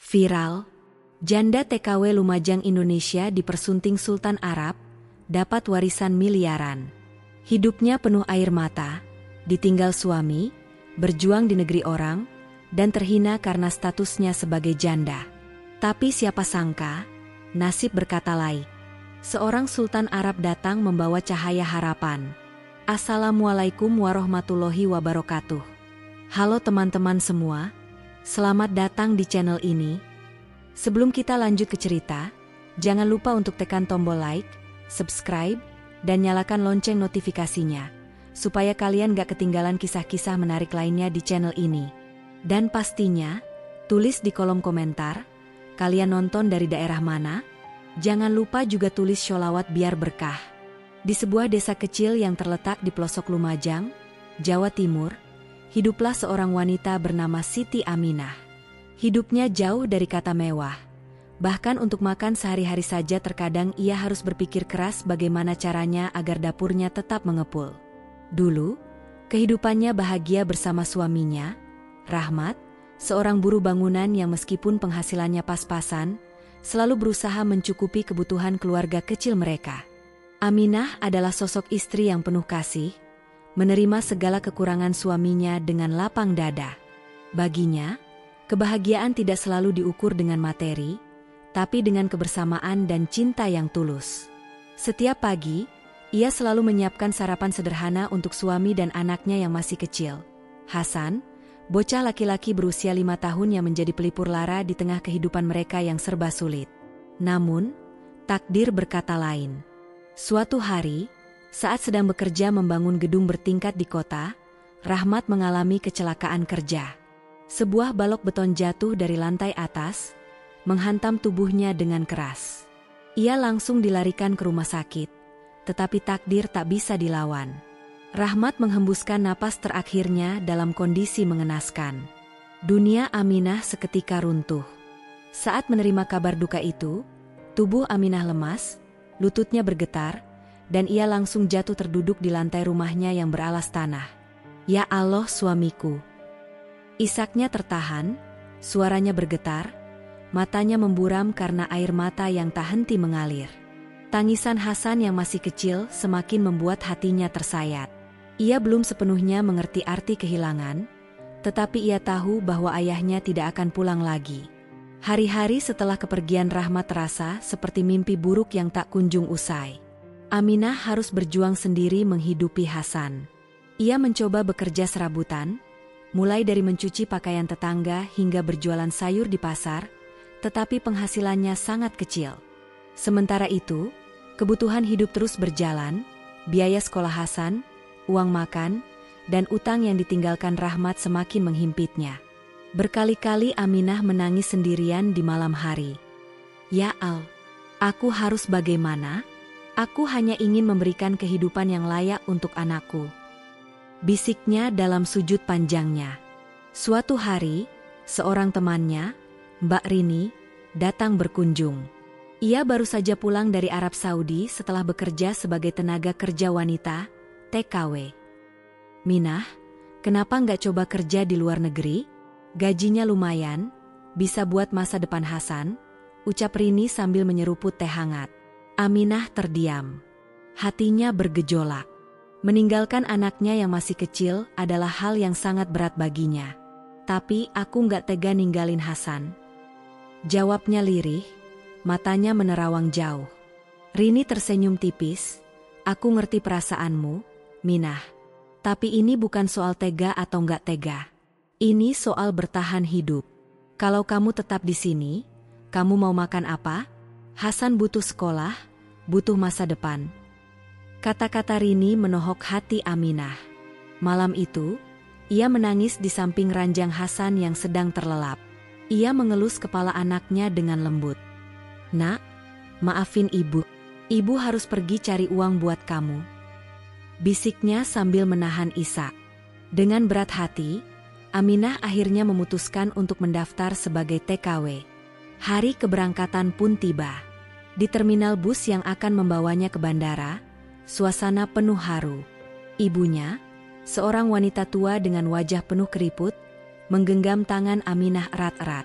Viral, janda TKW Lumajang Indonesia dipersunting Sultan Arab, dapat warisan miliaran. Hidupnya penuh air mata, ditinggal suami, berjuang di negeri orang, dan terhina karena statusnya sebagai janda. Tapi siapa sangka, nasib berkata lain. Seorang Sultan Arab datang membawa cahaya harapan. Assalamualaikum warahmatullahi wabarakatuh. Halo teman-teman semua. Selamat datang di channel ini. Sebelum kita lanjut ke cerita, jangan lupa untuk tekan tombol like, subscribe, dan nyalakan lonceng notifikasinya, supaya kalian gak ketinggalan kisah-kisah menarik lainnya di channel ini. Dan pastinya, tulis di kolom komentar, kalian nonton dari daerah mana? Jangan lupa juga tulis sholawat biar berkah. Di sebuah desa kecil yang terletak di pelosok Lumajang, Jawa Timur, hiduplah seorang wanita bernama Siti Aminah. Hidupnya jauh dari kata mewah. Bahkan untuk makan sehari-hari saja terkadang ia harus berpikir keras bagaimana caranya agar dapurnya tetap mengepul. Dulu, kehidupannya bahagia bersama suaminya, Rahmat, seorang buruh bangunan yang meskipun penghasilannya pas-pasan, selalu berusaha mencukupi kebutuhan keluarga kecil mereka. Aminah adalah sosok istri yang penuh kasih, menerima segala kekurangan suaminya dengan lapang dada. Baginya, kebahagiaan tidak selalu diukur dengan materi, tapi dengan kebersamaan dan cinta yang tulus. Setiap pagi, ia selalu menyiapkan sarapan sederhana untuk suami dan anaknya yang masih kecil. Hasan, bocah laki-laki berusia 5 tahun yang menjadi pelipur lara di tengah kehidupan mereka yang serba sulit. Namun, takdir berkata lain. Suatu hari, saat sedang bekerja membangun gedung bertingkat di kota, Rahmat mengalami kecelakaan kerja. Sebuah balok beton jatuh dari lantai atas, menghantam tubuhnya dengan keras. Ia langsung dilarikan ke rumah sakit, tetapi takdir tak bisa dilawan. Rahmat menghembuskan napas terakhirnya dalam kondisi mengenaskan. Dunia Aminah seketika runtuh. Saat menerima kabar duka itu, tubuh Aminah lemas, lututnya bergetar, dan ia langsung jatuh terduduk di lantai rumahnya yang beralas tanah. Ya Allah suamiku. Isaknya tertahan, suaranya bergetar, matanya memburam karena air mata yang tak henti mengalir. Tangisan Hasan yang masih kecil semakin membuat hatinya tersayat. Ia belum sepenuhnya mengerti arti kehilangan, tetapi ia tahu bahwa ayahnya tidak akan pulang lagi. Hari-hari setelah kepergian Rahmat terasa seperti mimpi buruk yang tak kunjung usai. Aminah harus berjuang sendiri menghidupi Hasan. Ia mencoba bekerja serabutan, mulai dari mencuci pakaian tetangga hingga berjualan sayur di pasar, tetapi penghasilannya sangat kecil. Sementara itu, kebutuhan hidup terus berjalan, biaya sekolah Hasan, uang makan, dan utang yang ditinggalkan Rahmat semakin menghimpitnya. Berkali-kali Aminah menangis sendirian di malam hari. Ya Allah, aku harus bagaimana? Aku hanya ingin memberikan kehidupan yang layak untuk anakku. Bisiknya dalam sujud panjangnya. Suatu hari, seorang temannya, Mbak Rini, datang berkunjung. Ia baru saja pulang dari Arab Saudi setelah bekerja sebagai tenaga kerja wanita, TKW. Minah, kenapa nggak coba kerja di luar negeri? Gajinya lumayan, bisa buat masa depan Hasan, ucap Rini sambil menyeruput teh hangat. Aminah terdiam. Hatinya bergejolak. Meninggalkan anaknya yang masih kecil adalah hal yang sangat berat baginya. Tapi aku nggak tega ninggalin Hasan. Jawabnya lirih, matanya menerawang jauh. Rini tersenyum tipis. Aku ngerti perasaanmu, Minah. Tapi ini bukan soal tega atau nggak tega. Ini soal bertahan hidup. Kalau kamu tetap di sini, kamu mau makan apa? Hasan butuh sekolah, butuh masa depan. Kata-kata Rini menohok hati Aminah. Malam itu, ia menangis di samping ranjang Hasan yang sedang terlelap. Ia mengelus kepala anaknya dengan lembut. Nak, maafin ibu. Ibu harus pergi cari uang buat kamu. Bisiknya sambil menahan isak. Dengan berat hati, Aminah akhirnya memutuskan untuk mendaftar sebagai TKW. Hari keberangkatan pun tiba. Di terminal bus yang akan membawanya ke bandara, suasana penuh haru. Ibunya, seorang wanita tua dengan wajah penuh keriput, menggenggam tangan Aminah erat-erat.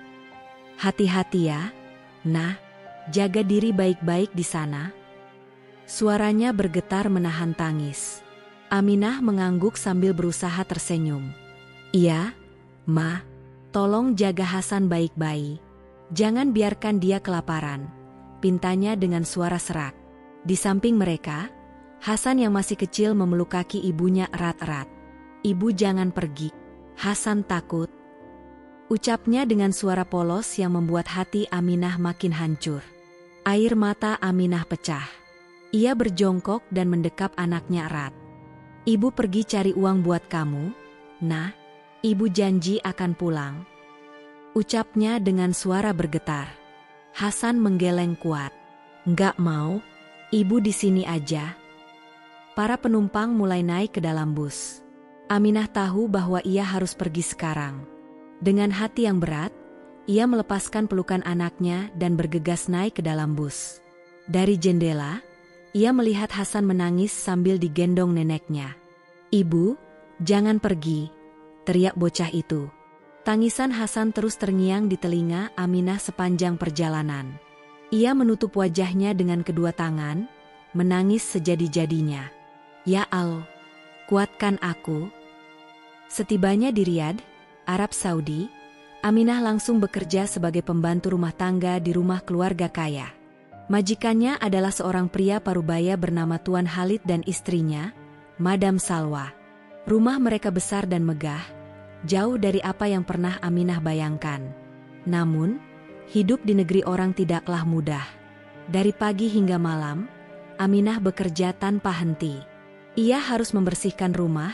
Hati-hati ya, nah, jaga diri baik-baik di sana. Suaranya bergetar menahan tangis. Aminah mengangguk sambil berusaha tersenyum. Iya, Ma, tolong jaga Hasan baik-baik. Jangan biarkan dia kelaparan, pintanya dengan suara serak. Di samping mereka, Hasan yang masih kecil memeluk kaki ibunya erat-erat. Ibu jangan pergi, Hasan takut. Ucapnya dengan suara polos yang membuat hati Aminah makin hancur. Air mata Aminah pecah. Ia berjongkok dan mendekap anaknya erat. Ibu pergi cari uang buat kamu, nah, ibu janji akan pulang. Ucapnya dengan suara bergetar. Hasan menggeleng kuat. Nggak mau, ibu di sini aja. Para penumpang mulai naik ke dalam bus. Aminah tahu bahwa ia harus pergi sekarang. Dengan hati yang berat, ia melepaskan pelukan anaknya dan bergegas naik ke dalam bus. Dari jendela, ia melihat Hasan menangis sambil digendong neneknya. Ibu, jangan pergi, teriak bocah itu. Tangisan Hasan terus terngiang di telinga Aminah sepanjang perjalanan. Ia menutup wajahnya dengan kedua tangan, menangis sejadi-jadinya. Ya Allah, kuatkan aku. Setibanya di Riyadh, Arab Saudi, Aminah langsung bekerja sebagai pembantu rumah tangga di rumah keluarga kaya. Majikannya adalah seorang pria parubaya bernama Tuan Khalid dan istrinya, Madam Salwa. Rumah mereka besar dan megah, jauh dari apa yang pernah Aminah bayangkan. Namun, hidup di negeri orang tidaklah mudah. Dari pagi hingga malam, Aminah bekerja tanpa henti. Ia harus membersihkan rumah,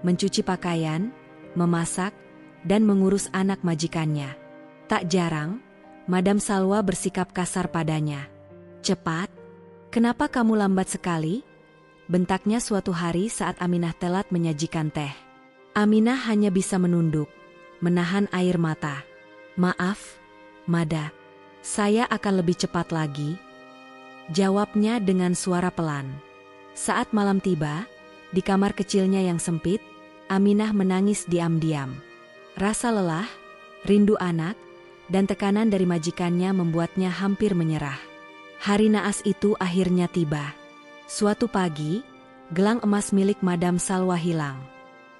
mencuci pakaian, memasak, dan mengurus anak majikannya. Tak jarang, Madam Salwa bersikap kasar padanya. Cepat, kenapa kamu lambat sekali? Bentaknya suatu hari saat Aminah telat menyajikan teh. Aminah hanya bisa menunduk, menahan air mata. Maaf, Mada, saya akan lebih cepat lagi. Jawabnya dengan suara pelan. Saat malam tiba, di kamar kecilnya yang sempit, Aminah menangis diam-diam. Rasa lelah, rindu anak, dan tekanan dari majikannya membuatnya hampir menyerah. Hari naas itu akhirnya tiba. Suatu pagi, gelang emas milik Madam Salwa hilang.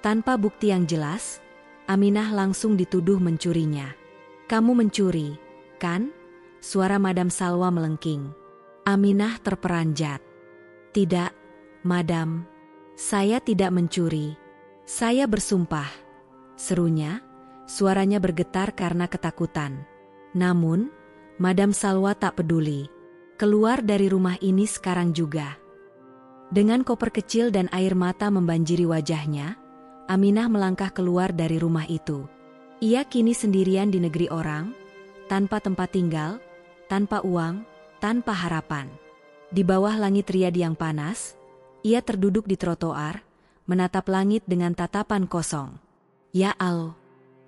Tanpa bukti yang jelas, Aminah langsung dituduh mencurinya. Kamu mencuri, kan? Suara Madam Salwa melengking. Aminah terperanjat. Tidak, Madam. Saya tidak mencuri. Saya bersumpah. Serunya, suaranya bergetar karena ketakutan. Namun, Madam Salwa tak peduli. Keluar dari rumah ini sekarang juga. Dengan koper kecil dan air mata membanjiri wajahnya, Aminah melangkah keluar dari rumah itu. Ia kini sendirian di negeri orang, tanpa tempat tinggal, tanpa uang, tanpa harapan. Di bawah langit Riyadh yang panas, ia terduduk di trotoar, menatap langit dengan tatapan kosong. Ya Allah,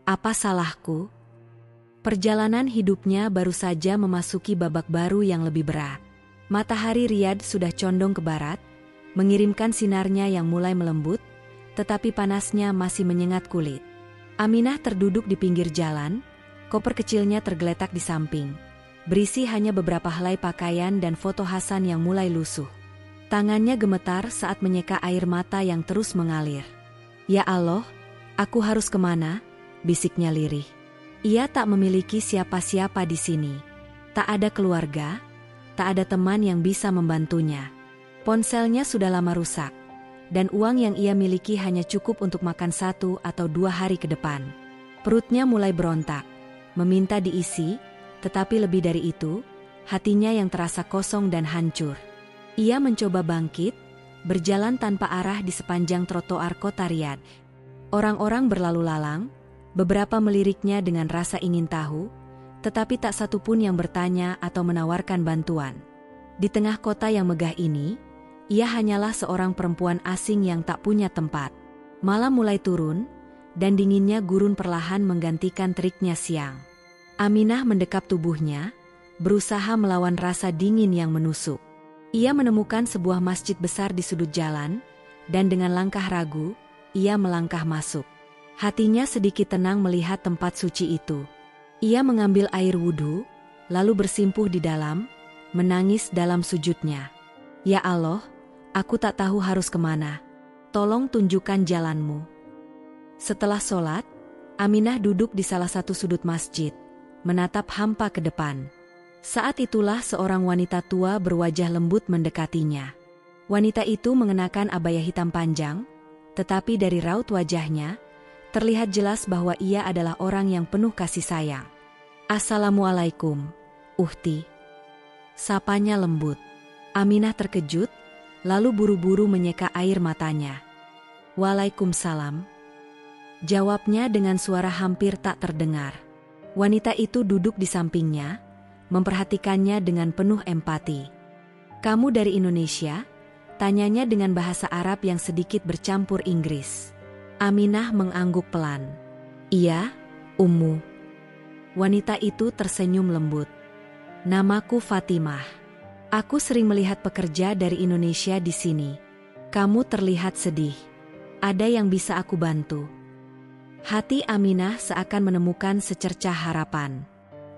apa salahku? Perjalanan hidupnya baru saja memasuki babak baru yang lebih berat. Matahari Riyadh sudah condong ke barat, mengirimkan sinarnya yang mulai melembut, tetapi panasnya masih menyengat kulit. Aminah terduduk di pinggir jalan, koper kecilnya tergeletak di samping. Berisi hanya beberapa helai pakaian dan foto Hasan yang mulai lusuh. Tangannya gemetar saat menyeka air mata yang terus mengalir. Ya Allah, aku harus kemana? Bisiknya lirih. Ia tak memiliki siapa-siapa di sini. Tak ada keluarga, tak ada teman yang bisa membantunya. Ponselnya sudah lama rusak, dan uang yang ia miliki hanya cukup untuk makan 1 atau 2 hari ke depan. Perutnya mulai berontak, meminta diisi, tetapi lebih dari itu, hatinya yang terasa kosong dan hancur. Ia mencoba bangkit, berjalan tanpa arah di sepanjang trotoar kota Riyadh. Orang-orang berlalu lalang, beberapa meliriknya dengan rasa ingin tahu, tetapi tak satu pun yang bertanya atau menawarkan bantuan. Di tengah kota yang megah ini, ia hanyalah seorang perempuan asing yang tak punya tempat. Malam mulai turun, dan dinginnya gurun perlahan menggantikan teriknya siang. Aminah mendekap tubuhnya, berusaha melawan rasa dingin yang menusuk. Ia menemukan sebuah masjid besar di sudut jalan, dan dengan langkah ragu, ia melangkah masuk. Hatinya sedikit tenang melihat tempat suci itu. Ia mengambil air wudhu, lalu bersimpuh di dalam, menangis dalam sujudnya. Ya Allah, aku tak tahu harus kemana. Tolong tunjukkan jalanmu. Setelah sholat, Aminah duduk di salah satu sudut masjid, menatap hampa ke depan. Saat itulah seorang wanita tua berwajah lembut mendekatinya. Wanita itu mengenakan abaya hitam panjang, tetapi dari raut wajahnya, terlihat jelas bahwa ia adalah orang yang penuh kasih sayang. Assalamualaikum, Ukhti. Sapanya lembut. Aminah terkejut, lalu buru-buru menyeka air matanya. Waalaikumsalam. Jawabnya dengan suara hampir tak terdengar. Wanita itu duduk di sampingnya, memperhatikannya dengan penuh empati. Kamu dari Indonesia? Tanyanya dengan bahasa Arab yang sedikit bercampur Inggris. Aminah mengangguk pelan. Iya, Ummu. Wanita itu tersenyum lembut. Namaku Fatimah. Aku sering melihat pekerja dari Indonesia di sini. Kamu terlihat sedih. Ada yang bisa aku bantu? Hati Aminah seakan menemukan secercah harapan.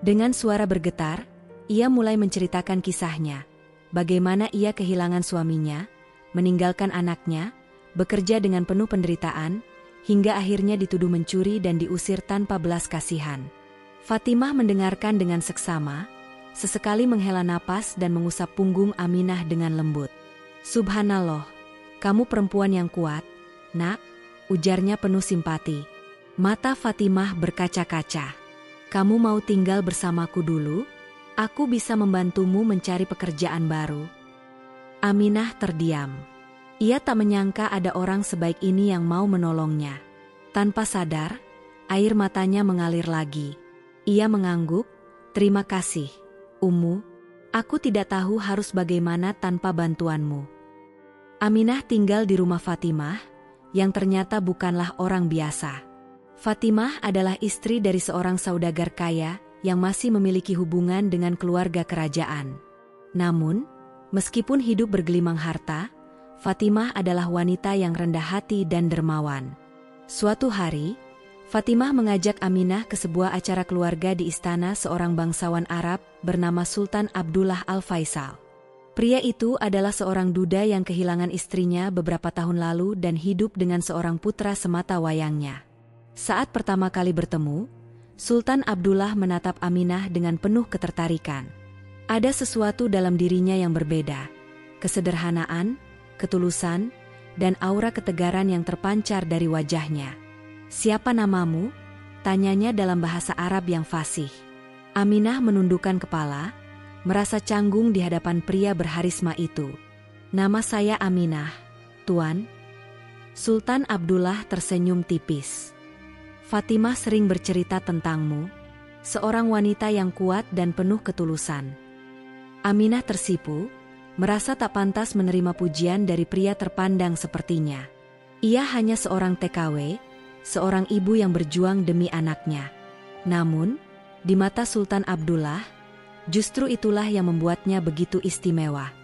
Dengan suara bergetar, ia mulai menceritakan kisahnya. Bagaimana ia kehilangan suaminya, meninggalkan anaknya, bekerja dengan penuh penderitaan, hingga akhirnya dituduh mencuri dan diusir tanpa belas kasihan. Fatimah mendengarkan dengan seksama, sesekali menghela napas dan mengusap punggung Aminah dengan lembut. Subhanallah, kamu perempuan yang kuat, nak, ujarnya penuh simpati. Mata Fatimah berkaca-kaca. Kamu mau tinggal bersamaku dulu? Aku bisa membantumu mencari pekerjaan baru. Aminah terdiam. Ia tak menyangka ada orang sebaik ini yang mau menolongnya. Tanpa sadar, air matanya mengalir lagi. Ia mengangguk, terima kasih, Ummu. Aku tidak tahu harus bagaimana tanpa bantuanmu. Aminah tinggal di rumah Fatimah, yang ternyata bukanlah orang biasa. Fatimah adalah istri dari seorang saudagar kaya yang masih memiliki hubungan dengan keluarga kerajaan. Namun, meskipun hidup bergelimang harta, Fatimah adalah wanita yang rendah hati dan dermawan. Suatu hari, Fatimah mengajak Aminah ke sebuah acara keluarga di istana seorang bangsawan Arab bernama Sultan Abdullah Al-Faisal. Pria itu adalah seorang duda yang kehilangan istrinya beberapa tahun lalu dan hidup dengan seorang putra semata wayangnya. Saat pertama kali bertemu, Sultan Abdullah menatap Aminah dengan penuh ketertarikan. Ada sesuatu dalam dirinya yang berbeda, kesederhanaan, ketulusan, dan aura ketegaran yang terpancar dari wajahnya. Siapa namamu? Tanyanya dalam bahasa Arab yang fasih. Aminah menundukkan kepala, merasa canggung di hadapan pria berharisma itu. Nama saya Aminah, Tuan. Sultan Abdullah tersenyum tipis. Fatimah sering bercerita tentangmu, seorang wanita yang kuat dan penuh ketulusan. Aminah tersipu, merasa tak pantas menerima pujian dari pria terpandang sepertinya. Ia hanya seorang TKW, seorang ibu yang berjuang demi anaknya. Namun, di mata Sultan Abdullah, justru itulah yang membuatnya begitu istimewa.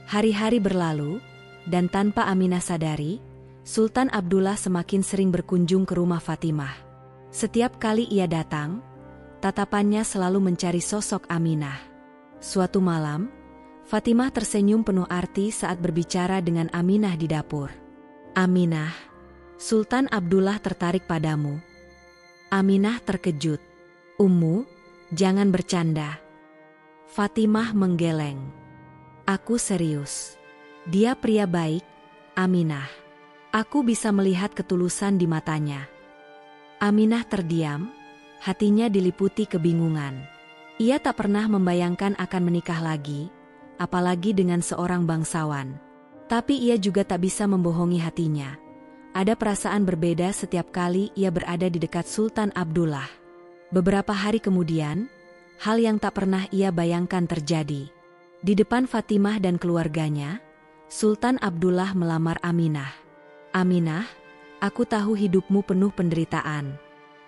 Hari-hari berlalu, dan tanpa Aminah sadari, Sultan Abdullah semakin sering berkunjung ke rumah Fatimah. Setiap kali ia datang, tatapannya selalu mencari sosok Aminah. Suatu malam, Fatimah tersenyum penuh arti saat berbicara dengan Aminah di dapur. Aminah, Sultan Abdullah tertarik padamu. Aminah terkejut. Ummu, jangan bercanda. Fatimah menggeleng. Aku serius. Dia pria baik, Aminah. Aku bisa melihat ketulusan di matanya. Aminah terdiam, hatinya diliputi kebingungan. Ia tak pernah membayangkan akan menikah lagi, apalagi dengan seorang bangsawan. Tapi ia juga tak bisa membohongi hatinya. Ada perasaan berbeda setiap kali ia berada di dekat Sultan Abdullah. Beberapa hari kemudian, hal yang tak pernah ia bayangkan terjadi. Di depan Fatimah dan keluarganya, Sultan Abdullah melamar Aminah. Aminah, aku tahu hidupmu penuh penderitaan.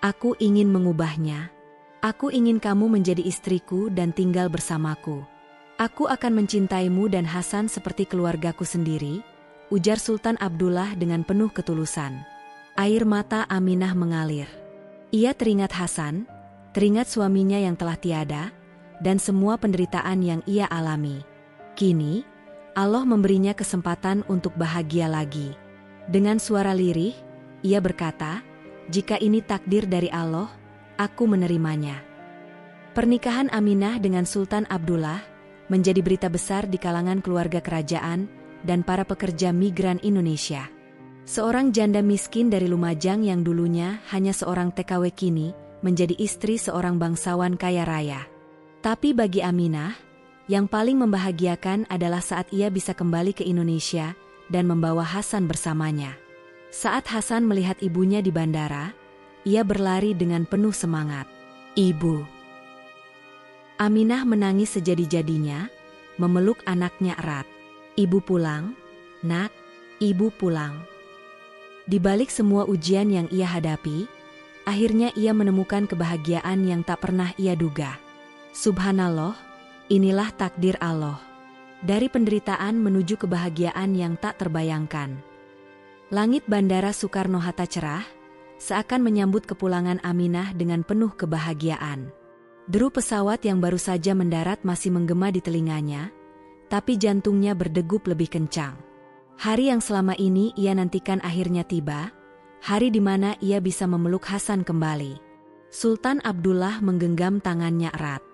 Aku ingin mengubahnya. Aku ingin kamu menjadi istriku dan tinggal bersamaku. Aku akan mencintaimu dan Hasan seperti keluargaku sendiri, ujar Sultan Abdullah dengan penuh ketulusan. Air mata Aminah mengalir. Ia teringat Hasan, Teringat suaminya yang telah tiada, dan semua penderitaan yang ia alami. Kini, Allah memberinya kesempatan untuk bahagia lagi. Dengan suara lirih, ia berkata, "Jika ini takdir dari Allah, aku menerimanya." Pernikahan Aminah dengan Sultan Abdullah menjadi berita besar di kalangan keluarga kerajaan dan para pekerja migran Indonesia. Seorang janda miskin dari Lumajang yang dulunya hanya seorang TKW kini menjadi istri seorang bangsawan kaya raya. Tapi bagi Aminah, yang paling membahagiakan adalah saat ia bisa kembali ke Indonesia dan membawa Hasan bersamanya. Saat Hasan melihat ibunya di bandara, ia berlari dengan penuh semangat. "Ibu!" Aminah menangis sejadi-jadinya, memeluk anaknya erat. "Ibu pulang, Nak, ibu pulang." Di balik semua ujian yang ia hadapi, akhirnya ia menemukan kebahagiaan yang tak pernah ia duga. Subhanallah, inilah takdir Allah. Dari penderitaan menuju kebahagiaan yang tak terbayangkan. Langit Bandara Soekarno-Hatta cerah, seakan menyambut kepulangan Aminah dengan penuh kebahagiaan. Deru pesawat yang baru saja mendarat masih menggema di telinganya, tapi jantungnya berdegup lebih kencang. Hari yang selama ini ia nantikan akhirnya tiba, hari di mana ia bisa memeluk Hasan kembali. Sultan Abdullah menggenggam tangannya erat.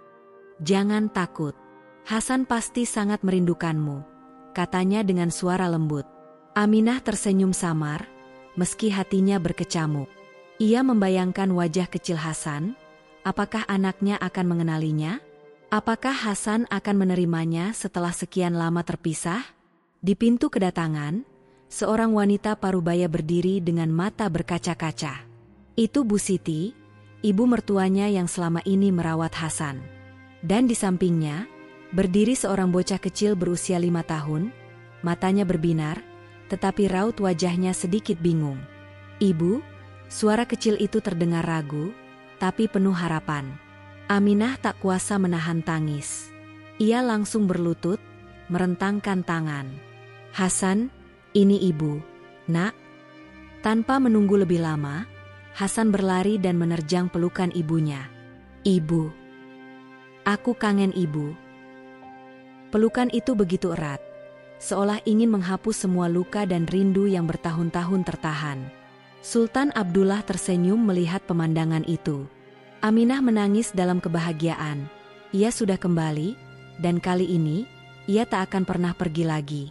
"Jangan takut, Hasan pasti sangat merindukanmu," katanya dengan suara lembut. Aminah tersenyum samar, meski hatinya berkecamuk. Ia membayangkan wajah kecil Hasan, apakah anaknya akan mengenalinya? Apakah Hasan akan menerimanya setelah sekian lama terpisah? Di pintu kedatangan, seorang wanita parubaya berdiri dengan mata berkaca-kaca. Itu Bu Siti, ibu mertuanya yang selama ini merawat Hasan. Dan di sampingnya, berdiri seorang bocah kecil berusia 5 tahun, matanya berbinar, tetapi raut wajahnya sedikit bingung. "Ibu," suara kecil itu terdengar ragu, tapi penuh harapan. Aminah tak kuasa menahan tangis. Ia langsung berlutut, merentangkan tangan. "Hasan, ini ibu, Nak." Tanpa menunggu lebih lama, Hasan berlari dan menerjang pelukan ibunya. "Ibu, aku kangen ibu." Pelukan itu begitu erat, seolah ingin menghapus semua luka dan rindu yang bertahun-tahun tertahan. Sultan Abdullah tersenyum melihat pemandangan itu. Aminah menangis dalam kebahagiaan. Ia sudah kembali, dan kali ini, ia tak akan pernah pergi lagi.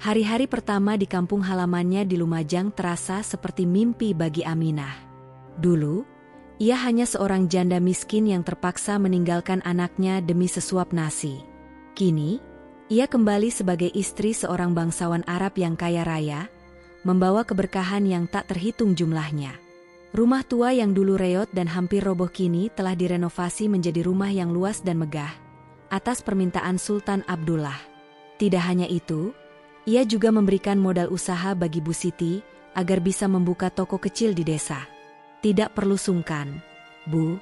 Hari-hari pertama di kampung halamannya di Lumajang terasa seperti mimpi bagi Aminah. Dulu, ia hanya seorang janda miskin yang terpaksa meninggalkan anaknya demi sesuap nasi. Kini, ia kembali sebagai istri seorang bangsawan Arab yang kaya raya, membawa keberkahan yang tak terhitung jumlahnya. Rumah tua yang dulu reot dan hampir roboh kini telah direnovasi menjadi rumah yang luas dan megah, atas permintaan Sultan Abdullah. Tidak hanya itu, ia juga memberikan modal usaha bagi Bu Siti agar bisa membuka toko kecil di desa. "Tidak perlu sungkan, Bu.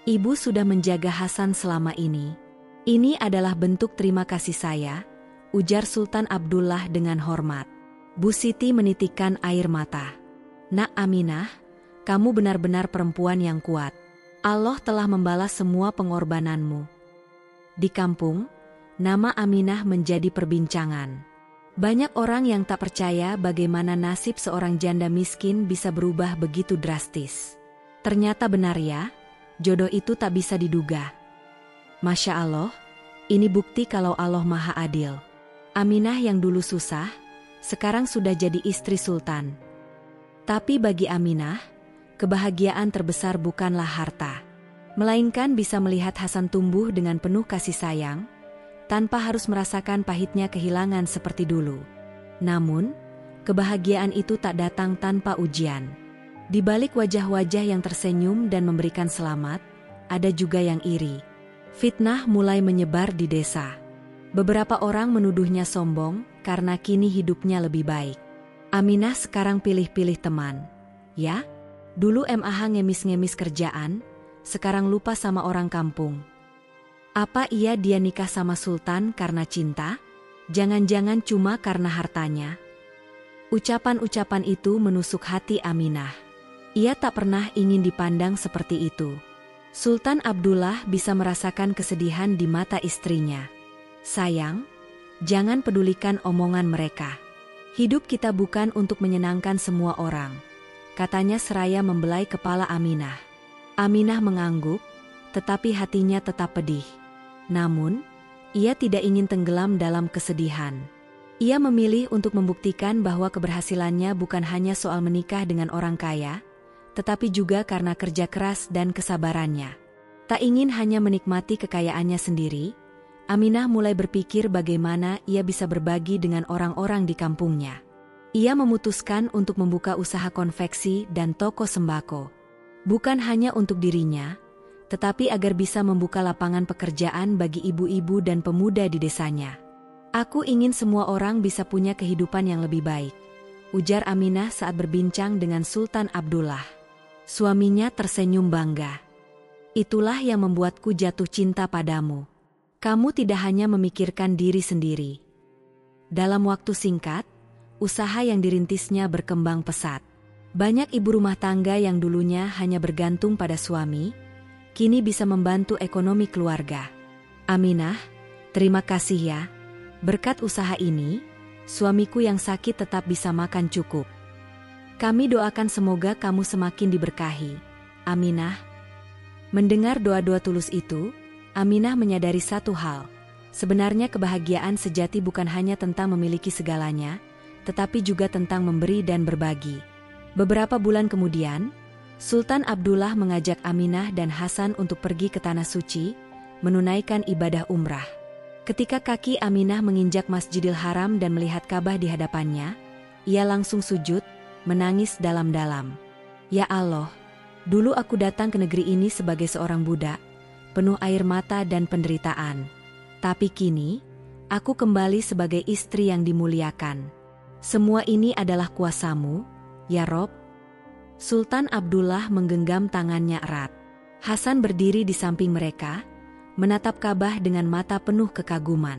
Ibu sudah menjaga Hasan selama ini. Ini adalah bentuk terima kasih saya," ujar Sultan Abdullah dengan hormat. Bu Siti menitikkan air mata. "Nak Aminah, kamu benar-benar perempuan yang kuat. Allah telah membalas semua pengorbananmu." Di kampung, nama Aminah menjadi perbincangan. Banyak orang yang tak percaya bagaimana nasib seorang janda miskin bisa berubah begitu drastis. Ternyata benar ya, jodoh itu tak bisa diduga. Masya Allah, ini bukti kalau Allah Maha Adil. Aminah yang dulu susah, sekarang sudah jadi istri sultan. Tapi bagi Aminah, kebahagiaan terbesar bukanlah harta, melainkan bisa melihat Hasan tumbuh dengan penuh kasih sayang, tanpa harus merasakan pahitnya kehilangan seperti dulu. Namun, kebahagiaan itu tak datang tanpa ujian. Di balik wajah-wajah yang tersenyum dan memberikan selamat, ada juga yang iri. Fitnah mulai menyebar di desa. Beberapa orang menuduhnya sombong karena kini hidupnya lebih baik. Aminah sekarang pilih-pilih teman. Ya, dulu MAH ngemis-ngemis kerjaan, sekarang lupa sama orang kampung. Apa dia nikah sama Sultan karena cinta? Jangan-jangan cuma karena hartanya? Ucapan-ucapan itu menusuk hati Aminah. Ia tak pernah ingin dipandang seperti itu. Sultan Abdullah bisa merasakan kesedihan di mata istrinya. Sayang, jangan pedulikan omongan mereka. Hidup kita bukan untuk menyenangkan semua orang, katanya seraya membelai kepala Aminah. Aminah mengangguk, tetapi hatinya tetap pedih. Namun, ia tidak ingin tenggelam dalam kesedihan. Ia memilih untuk membuktikan bahwa keberhasilannya bukan hanya soal menikah dengan orang kaya, tetapi juga karena kerja keras dan kesabarannya. Tak ingin hanya menikmati kekayaannya sendiri, Aminah mulai berpikir bagaimana ia bisa berbagi dengan orang-orang di kampungnya. Ia memutuskan untuk membuka usaha konveksi dan toko sembako. Bukan hanya untuk dirinya, tetapi agar bisa membuka lapangan pekerjaan bagi ibu-ibu dan pemuda di desanya. Aku ingin semua orang bisa punya kehidupan yang lebih baik, ujar Aminah saat berbincang dengan Sultan Abdullah. Suaminya tersenyum bangga. Itulah yang membuatku jatuh cinta padamu. Kamu tidak hanya memikirkan diri sendiri. Dalam waktu singkat, usaha yang dirintisnya berkembang pesat. Banyak ibu rumah tangga yang dulunya hanya bergantung pada suami, kini bisa membantu ekonomi keluarga. Aminah, terima kasih ya. Berkat usaha ini, suamiku yang sakit tetap bisa makan cukup. Kami doakan semoga kamu semakin diberkahi, Aminah. Mendengar doa-doa tulus itu, Aminah menyadari satu hal. Sebenarnya kebahagiaan sejati bukan hanya tentang memiliki segalanya, tetapi juga tentang memberi dan berbagi. Beberapa bulan kemudian, Sultan Abdullah mengajak Aminah dan Hasan untuk pergi ke Tanah Suci, menunaikan ibadah umrah. Ketika kaki Aminah menginjak Masjidil Haram dan melihat Ka'bah di hadapannya, ia langsung sujud, menangis dalam-dalam. Ya Allah, dulu aku datang ke negeri ini sebagai seorang budak, penuh air mata dan penderitaan. Tapi kini, aku kembali sebagai istri yang dimuliakan. Semua ini adalah kuasa-Mu, ya Rob. Sultan Abdullah menggenggam tangannya erat. Hasan berdiri di samping mereka, menatap Ka'bah dengan mata penuh kekaguman.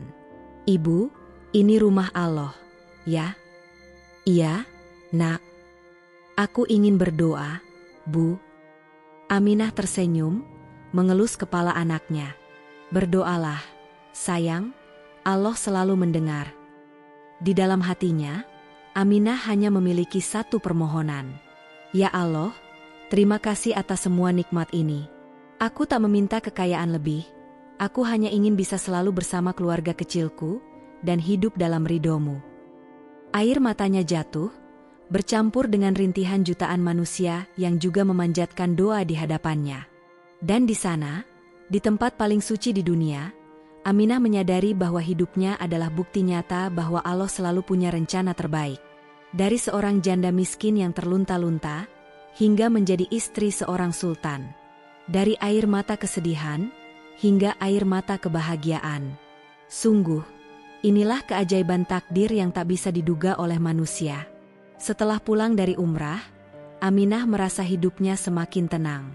Ibu, ini rumah Allah, ya? Iya, nak. Aku ingin berdoa, Bu. Aminah tersenyum, mengelus kepala anaknya. Berdoalah, sayang, Allah selalu mendengar. Di dalam hatinya, Aminah hanya memiliki satu permohonan. Ya Allah, terima kasih atas semua nikmat ini. Aku tak meminta kekayaan lebih, aku hanya ingin bisa selalu bersama keluarga kecilku dan hidup dalam ridho-Mu. Air matanya jatuh, bercampur dengan rintihan jutaan manusia yang juga memanjatkan doa di hadapannya. Dan di sana, di tempat paling suci di dunia, Aminah menyadari bahwa hidupnya adalah bukti nyata bahwa Allah selalu punya rencana terbaik. Dari seorang janda miskin yang terlunta-lunta, hingga menjadi istri seorang sultan. Dari air mata kesedihan, hingga air mata kebahagiaan. Sungguh, inilah keajaiban takdir yang tak bisa diduga oleh manusia. Setelah pulang dari umrah, Aminah merasa hidupnya semakin tenang.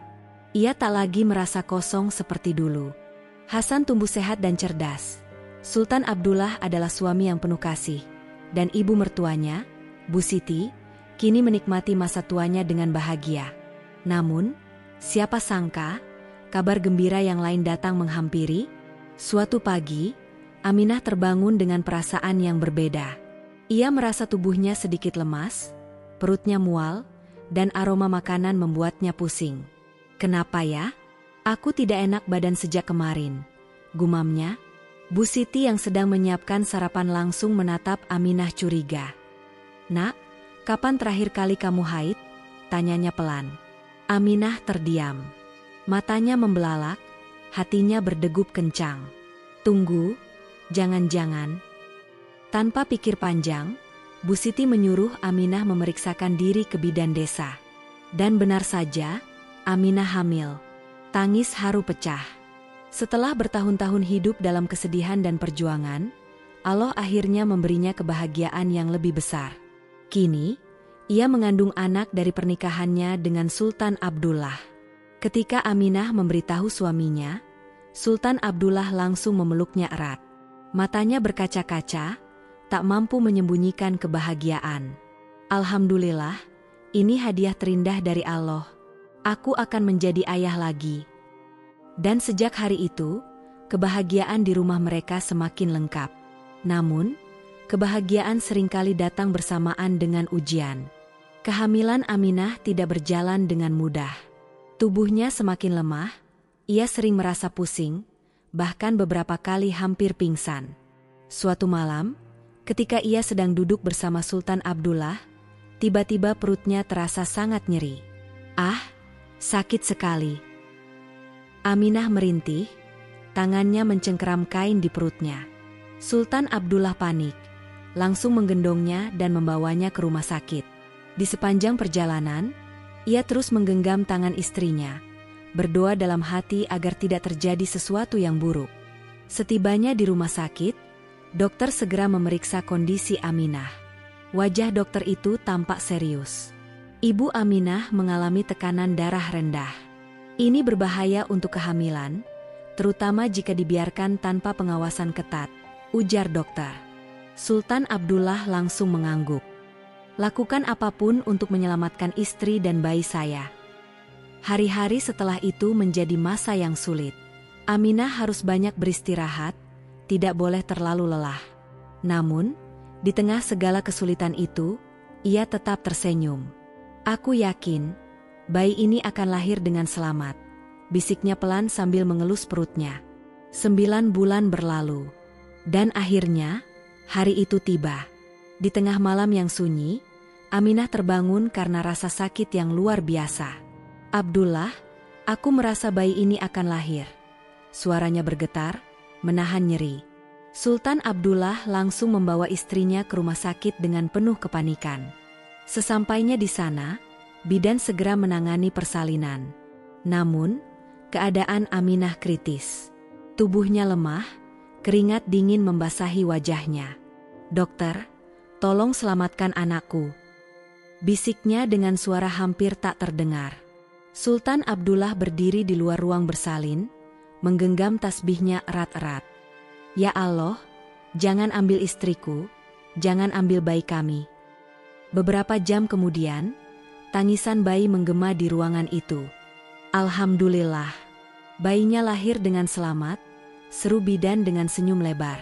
Ia tak lagi merasa kosong seperti dulu. Hasan tumbuh sehat dan cerdas. Sultan Abdullah adalah suami yang penuh kasih. Dan ibu mertuanya, Bu Siti, kini menikmati masa tuanya dengan bahagia. Namun, siapa sangka, kabar gembira yang lain datang menghampiri. Suatu pagi, Aminah terbangun dengan perasaan yang berbeda. Ia merasa tubuhnya sedikit lemas, perutnya mual, dan aroma makanan membuatnya pusing. Kenapa ya? Aku tidak enak badan sejak kemarin, gumamnya. Bu Siti yang sedang menyiapkan sarapan langsung menatap Aminah curiga. Nak, kapan terakhir kali kamu haid? Tanyanya pelan. Aminah terdiam. Matanya membelalak, hatinya berdegup kencang. Tunggu, jangan-jangan. Tanpa pikir panjang, Bu Siti menyuruh Aminah memeriksakan diri ke bidan desa. Dan benar saja, Aminah hamil. Tangis haru pecah. Setelah bertahun-tahun hidup dalam kesedihan dan perjuangan, Allah akhirnya memberinya kebahagiaan yang lebih besar. Kini, ia mengandung anak dari pernikahannya dengan Sultan Abdullah. Ketika Aminah memberitahu suaminya, Sultan Abdullah langsung memeluknya erat. Matanya berkaca-kaca, tak mampu menyembunyikan kebahagiaan. Alhamdulillah, ini hadiah terindah dari Allah. Aku akan menjadi ayah lagi. Dan sejak hari itu, kebahagiaan di rumah mereka semakin lengkap. Namun, kebahagiaan seringkali datang bersamaan dengan ujian. Kehamilan Aminah tidak berjalan dengan mudah. Tubuhnya semakin lemah, ia sering merasa pusing, bahkan beberapa kali hampir pingsan. Suatu malam, ketika ia sedang duduk bersama Sultan Abdullah, tiba-tiba perutnya terasa sangat nyeri. "Ah, sakit sekali." Aminah merintih, tangannya mencengkeram kain di perutnya. Sultan Abdullah panik, langsung menggendongnya dan membawanya ke rumah sakit. Di sepanjang perjalanan, ia terus menggenggam tangan istrinya, berdoa dalam hati agar tidak terjadi sesuatu yang buruk. Setibanya di rumah sakit, dokter segera memeriksa kondisi Aminah. Wajah dokter itu tampak serius. Ibu Aminah mengalami tekanan darah rendah. Ini berbahaya untuk kehamilan, terutama jika dibiarkan tanpa pengawasan ketat, ujar dokter. Sultan Abdullah langsung mengangguk. "Lakukan apapun untuk menyelamatkan istri dan bayi saya." Hari-hari setelah itu menjadi masa yang sulit. Aminah harus banyak beristirahat, tidak boleh terlalu lelah. Namun, di tengah segala kesulitan itu, ia tetap tersenyum. "Aku yakin bayi ini akan lahir dengan selamat," bisiknya pelan sambil mengelus perutnya. 9 bulan berlalu. Dan akhirnya, hari itu tiba. Di tengah malam yang sunyi, Aminah terbangun karena rasa sakit yang luar biasa. "Abdullah, aku merasa bayi ini akan lahir." Suaranya bergetar, menahan nyeri. Sultan Abdullah langsung membawa istrinya ke rumah sakit dengan penuh kepanikan. Sesampainya di sana, bidan segera menangani persalinan. Namun, keadaan Aminah kritis. Tubuhnya lemah, keringat dingin membasahi wajahnya. "Dokter, tolong selamatkan anakku," bisiknya dengan suara hampir tak terdengar. Sultan Abdullah berdiri di luar ruang bersalin, menggenggam tasbihnya erat-erat. "Ya Allah, jangan ambil istriku, jangan ambil bayi kami." Beberapa jam kemudian, tangisan bayi menggema di ruangan itu. "Alhamdulillah, bayinya lahir dengan selamat," seru bidan dengan senyum lebar.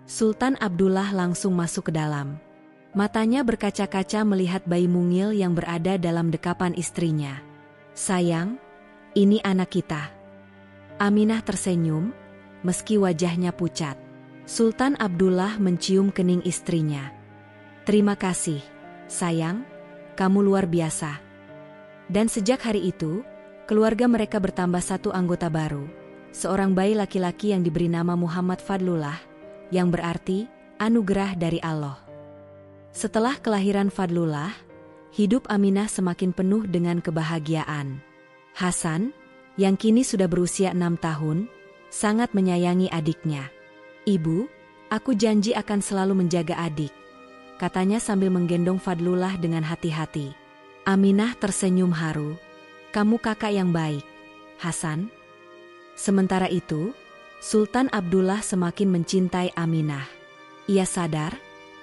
Sultan Abdullah langsung masuk ke dalam. Matanya berkaca-kaca melihat bayi mungil yang berada dalam dekapan istrinya. "Sayang, ini anak kita." Aminah tersenyum, meski wajahnya pucat. Sultan Abdullah mencium kening istrinya. "Terima kasih, sayang, kamu luar biasa." Dan sejak hari itu, keluarga mereka bertambah satu anggota baru, seorang bayi laki-laki yang diberi nama Muhammad Fadlullah, yang berarti anugerah dari Allah. Setelah kelahiran Fadlullah, hidup Aminah semakin penuh dengan kebahagiaan. Hasan, yang kini sudah berusia 6 tahun, sangat menyayangi adiknya. "Ibu, aku janji akan selalu menjaga adik," katanya sambil menggendong Fadlullah dengan hati-hati. Aminah tersenyum haru. "Kamu kakak yang baik, Hasan." Sementara itu, Sultan Abdullah semakin mencintai Aminah. Ia sadar,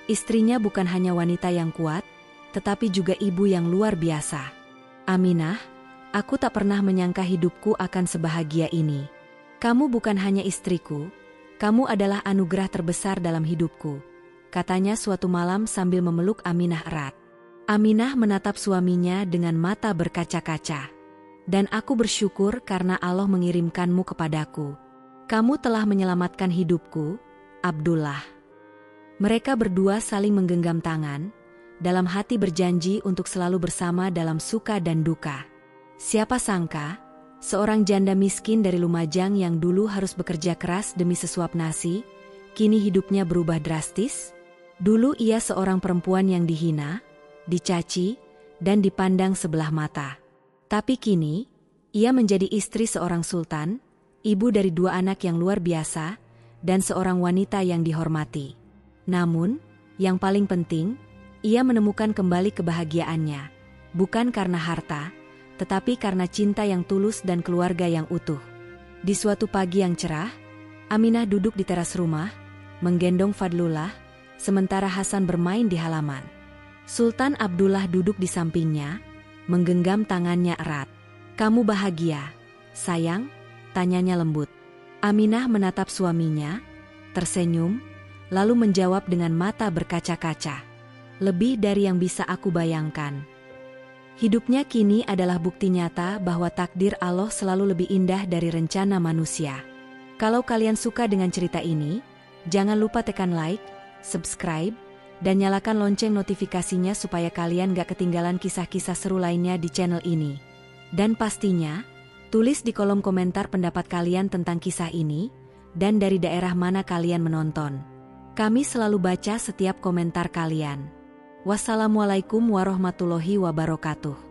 istrinya bukan hanya wanita yang kuat, tetapi juga ibu yang luar biasa. "Aminah, aku tak pernah menyangka hidupku akan sebahagia ini. Kamu bukan hanya istriku, kamu adalah anugerah terbesar dalam hidupku," katanya suatu malam sambil memeluk Aminah erat. Aminah menatap suaminya dengan mata berkaca-kaca. "Dan aku bersyukur karena Allah mengirimkanmu kepadaku. Kamu telah menyelamatkan hidupku, Abdullah." Mereka berdua saling menggenggam tangan, dalam hati berjanji untuk selalu bersama dalam suka dan duka. Siapa sangka, seorang janda miskin dari Lumajang yang dulu harus bekerja keras demi sesuap nasi, kini hidupnya berubah drastis. Dulu ia seorang perempuan yang dihina, dicaci, dan dipandang sebelah mata. Tapi kini, ia menjadi istri seorang sultan, ibu dari 2 anak yang luar biasa, dan seorang wanita yang dihormati. Namun, yang paling penting, ia menemukan kembali kebahagiaannya, bukan karena harta, tetapi karena cinta yang tulus dan keluarga yang utuh. Di suatu pagi yang cerah, Aminah duduk di teras rumah, menggendong Fadlullah, sementara Hasan bermain di halaman. Sultan Abdullah duduk di sampingnya, menggenggam tangannya erat. "Kamu bahagia, sayang?" tanyanya lembut. Aminah menatap suaminya, tersenyum, lalu menjawab dengan mata berkaca-kaca. Lebih dari yang bisa aku bayangkan. Hidupnya kini adalah bukti nyata bahwa takdir Allah selalu lebih indah dari rencana manusia. Kalau kalian suka dengan cerita ini, jangan lupa tekan like, subscribe, dan nyalakan lonceng notifikasinya supaya kalian gak ketinggalan kisah-kisah seru lainnya di channel ini. Dan pastinya, tulis di kolom komentar pendapat kalian tentang kisah ini, dan dari daerah mana kalian menonton. Kami selalu baca setiap komentar kalian. Wassalamualaikum warahmatullahi wabarakatuh.